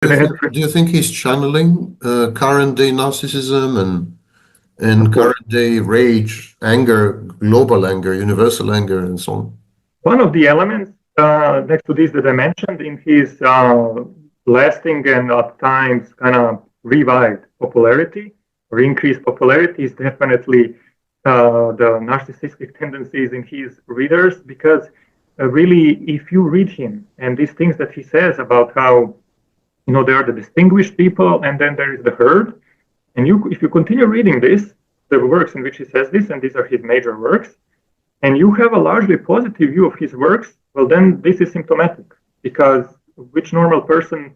Do you think he's channeling current day narcissism and current day rage, anger, global anger, universal anger, and so on? One of the elements next to this that I mentioned in his lasting and at times kind of revived popularity or increased popularity is definitely the narcissistic tendencies in his readers, because really, if you read him and these things that he says about how there are the distinguished people and then there is the herd, and if you continue reading this, the works in which he says this, and these are his major works, and you have a largely positive view of his works, well, then this is symptomatic, because which normal person,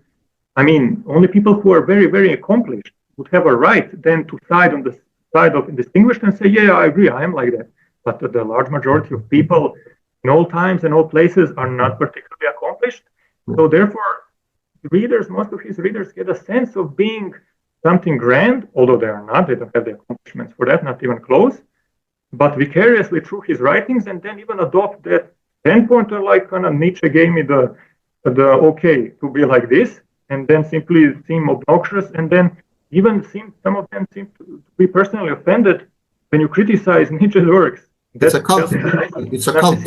only people who are very, very accomplished would have a right then to side on the side of distinguished and say, yeah, I agree, I am like that. But the large majority of people in all times and all places are not particularly accomplished. So therefore, most of his readers get a sense of being something grand, although they are not, they don't have the accomplishments for that, not even close, but vicariously through his writings, and then even adopt that standpoint, like kind of Nietzsche gave me the okay to be like this, and then simply seem obnoxious, and then even some of them seem to be personally offended when you criticize Nietzsche's works. It's a cult. It's a cult.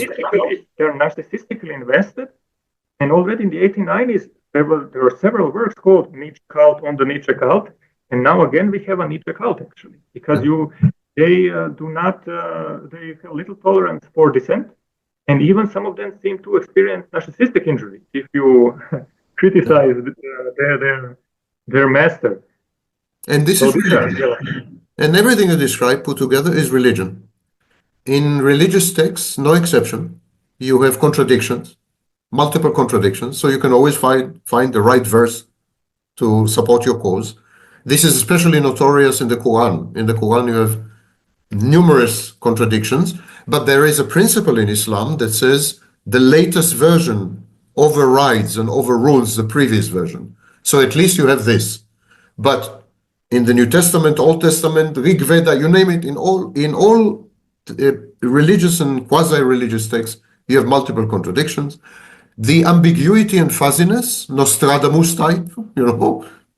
They're narcissistically invested, and already in the 1890s, there were several works called Nietzsche-cult on the Nietzsche-cult, and now again we have a Nietzsche-cult actually, because they have little tolerance for dissent, and even some of them seem to experience narcissistic injury if you criticize their master. And this is religion. And everything you describe put together is religion. In religious texts, no exception, you have contradictions, multiple contradictions, so you can always find the right verse to support your cause. This is especially notorious in the Quran. In the Quran, you have numerous contradictions, but there is a principle in Islam that says the latest version overrides and overrules the previous version. So at least you have this. But in the New Testament, Old Testament, Rig Veda, you name it, in all religious and quasi-religious texts, you have multiple contradictions. The ambiguity and fuzziness, Nostradamus type,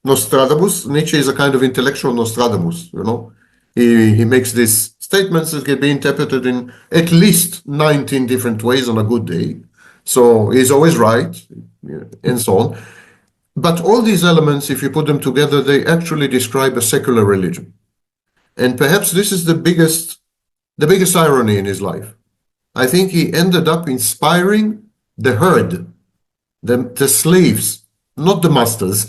Nostradamus, Nietzsche is a kind of intellectual Nostradamus, He makes these statements that can be interpreted in at least 19 different ways on a good day. So he's always right, and so on. But all these elements, if you put them together, they actually describe a secular religion. And perhaps this is the biggest irony in his life. I think he ended up inspiring the herd, the slaves, not the masters.